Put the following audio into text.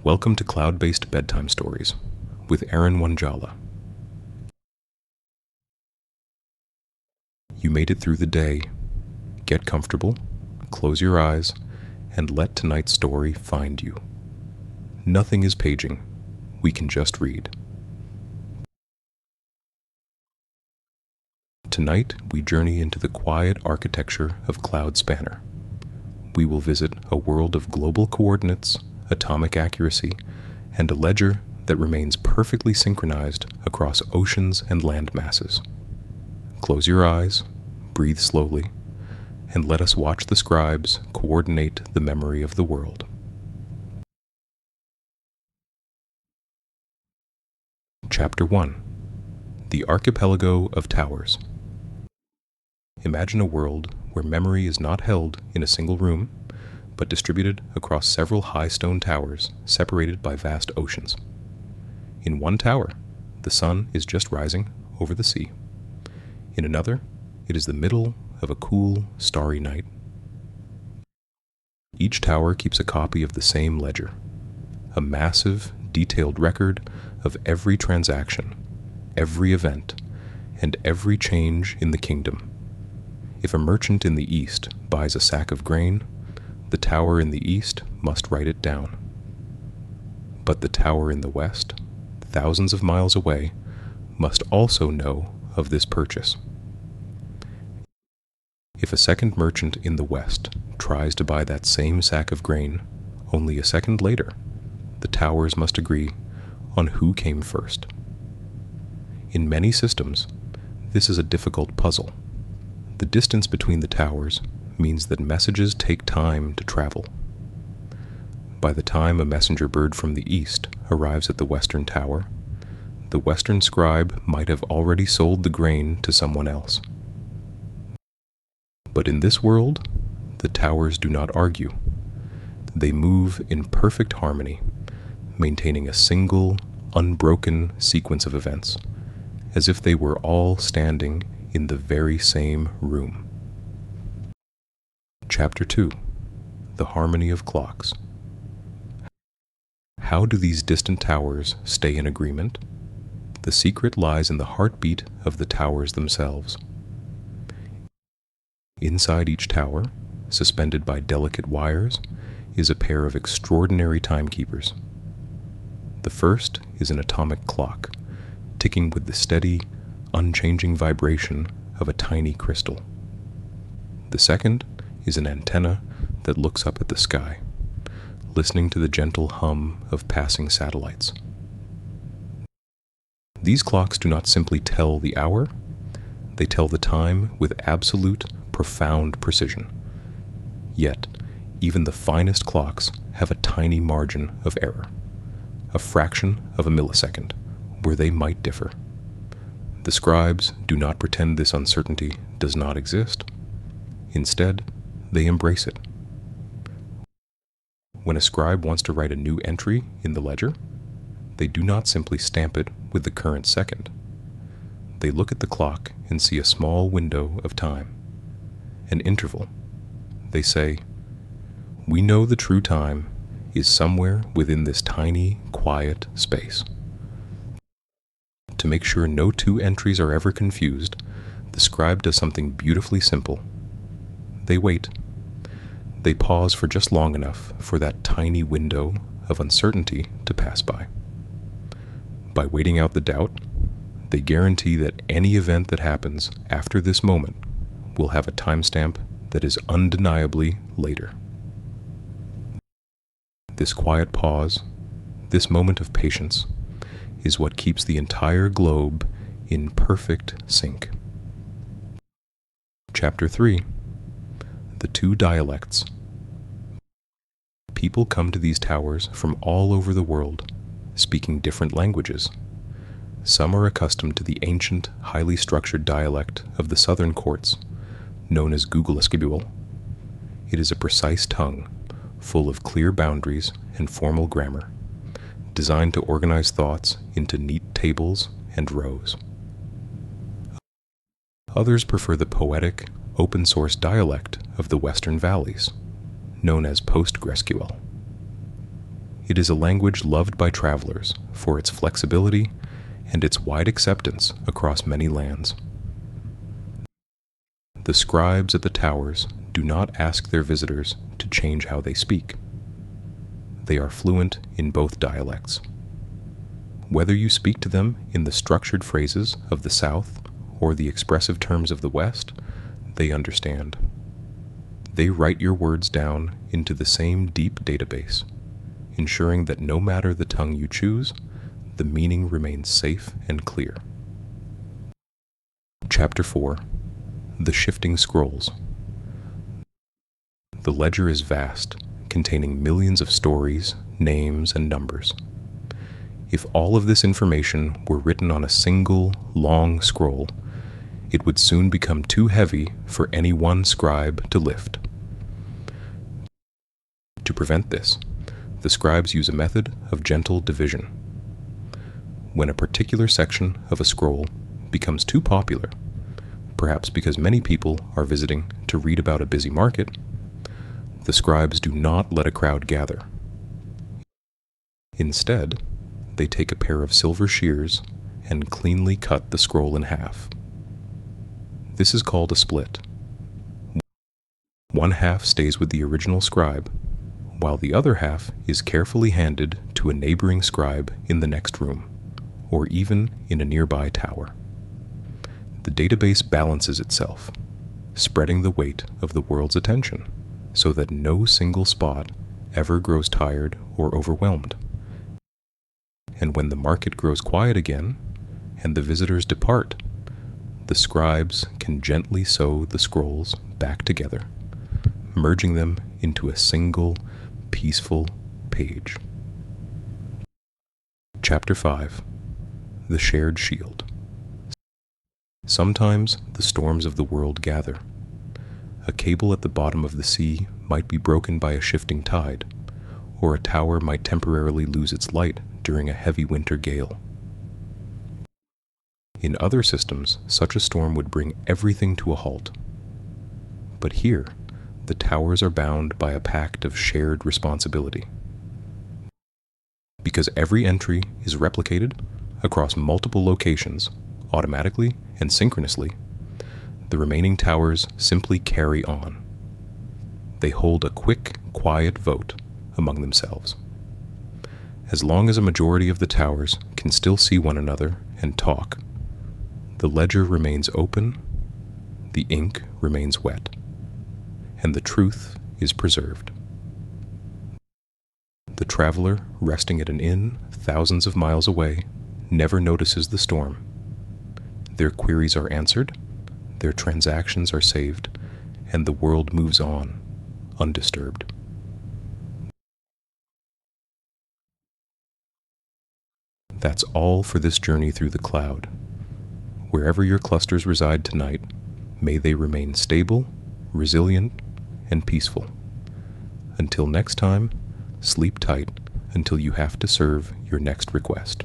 Welcome to Cloud-Based Bedtime Stories with Wanjala. You made it through the day. Get comfortable, close your eyes, and let tonight's story find you. Nothing is paging. We can just read. Tonight, we journey into the quiet architecture of Cloud Spanner. We will visit a world of global coordinates, atomic accuracy, and a ledger that remains perfectly synchronized across oceans and land masses. Close your eyes, breathe slowly, and let us watch the scribes coordinate the memory of the world. Chapter 1: The Archipelago of Towers. Imagine a world where memory is not held in a single room, but distributed across several high stone towers separated by vast oceans. In one tower, the sun is just rising over the sea. In another, it is the middle of a cool, starry night. Each tower keeps a copy of the same ledger, a massive, detailed record of every transaction, every event, and every change in the kingdom. If a merchant in the east buys a sack of grain, the tower in the east must write it down. But the tower in the west, thousands of miles away, must also know of this purchase. If a second merchant in the west tries to buy that same sack of grain only a second later, the towers must agree on who came first. In many systems, this is a difficult puzzle. The distance between the towers means that messages take time to travel. By the time a messenger bird from the east arrives at the western tower, the western scribe might have already sold the grain to someone else. But in this world, the towers do not argue. They move in perfect harmony, maintaining a single, unbroken sequence of events, as if they were all standing in the very same room. Chapter 2: The Harmony of Clocks. How do these distant towers stay in agreement? The secret lies in the heartbeat of the towers themselves. Inside each tower, suspended by delicate wires, is a pair of extraordinary timekeepers. The first is an atomic clock, ticking with the steady, unchanging vibration of a tiny crystal. The second is an antenna that looks up at the sky, listening to the gentle hum of passing satellites. These clocks do not simply tell the hour, they tell the time with absolute, profound precision. Yet, even the finest clocks have a tiny margin of error, a fraction of a millisecond, where they might differ. The scribes do not pretend this uncertainty does not exist. Instead, they embrace it. When a scribe wants to write a new entry in the ledger, they do not simply stamp it with the current second. They look at the clock and see a small window of time, an interval. They say, "We know the true time is somewhere within this tiny, quiet space." To make sure no two entries are ever confused, the scribe does something beautifully simple. They wait. They pause for just long enough for that tiny window of uncertainty to pass by. By waiting out the doubt, they guarantee that any event that happens after this moment will have a timestamp that is undeniably later. This quiet pause, this moment of patience, is what keeps the entire globe in perfect sync. Chapter 3: The Two Dialects. People come to these towers from all over the world, speaking different languages. Some are accustomed to the ancient, highly structured dialect of the southern courts, known as Gugulasquibul. It is a precise tongue, full of clear boundaries and formal grammar, designed to organize thoughts into neat tables and rows. Others prefer the poetic, open-source dialect of the western valleys, known as Post-Gresquel. It is a language loved by travelers for its flexibility and its wide acceptance across many lands. The scribes at the towers do not ask their visitors to change how they speak. They are fluent in both dialects. Whether you speak to them in the structured phrases of the South or the expressive terms of the West, they understand. They write your words down into the same deep database, ensuring that no matter the tongue you choose, the meaning remains safe and clear. Chapter 4. The Shifting Scrolls. The ledger is vast, containing millions of stories, names, and numbers. If all of this information were written on a single, long scroll, it would soon become too heavy for any one scribe to lift. To prevent this, the scribes use a method of gentle division. When a particular section of a scroll becomes too popular, perhaps because many people are visiting to read about a busy market, the scribes do not let a crowd gather. Instead, they take a pair of silver shears and cleanly cut the scroll in half. This is called a split. One half stays with the original scribe, while the other half is carefully handed to a neighboring scribe in the next room, or even in a nearby tower. The database balances itself, spreading the weight of the world's attention so that no single spot ever grows tired or overwhelmed. And when the market grows quiet again and the visitors depart, the scribes can gently sew the scrolls back together, merging them into a single, peaceful page. Chapter 5. The Shared Shield. Sometimes the storms of the world gather. A cable at the bottom of the sea might be broken by a shifting tide, or a tower might temporarily lose its light during a heavy winter gale. In other systems, such a storm would bring everything to a halt. But here, the towers are bound by a pact of shared responsibility. Because every entry is replicated across multiple locations, automatically and synchronously, the remaining towers simply carry on. They hold a quick, quiet vote among themselves. As long as a majority of the towers can still see one another and talk, the ledger remains open, the ink remains wet, and the truth is preserved. The traveler resting at an inn thousands of miles away never notices the storm. Their queries are answered, their transactions are saved, and the world moves on, undisturbed. That's all for this journey through the cloud. Wherever your clusters reside tonight, may they remain stable, resilient, and peaceful. Until next time, sleep tight until you have to serve your next request.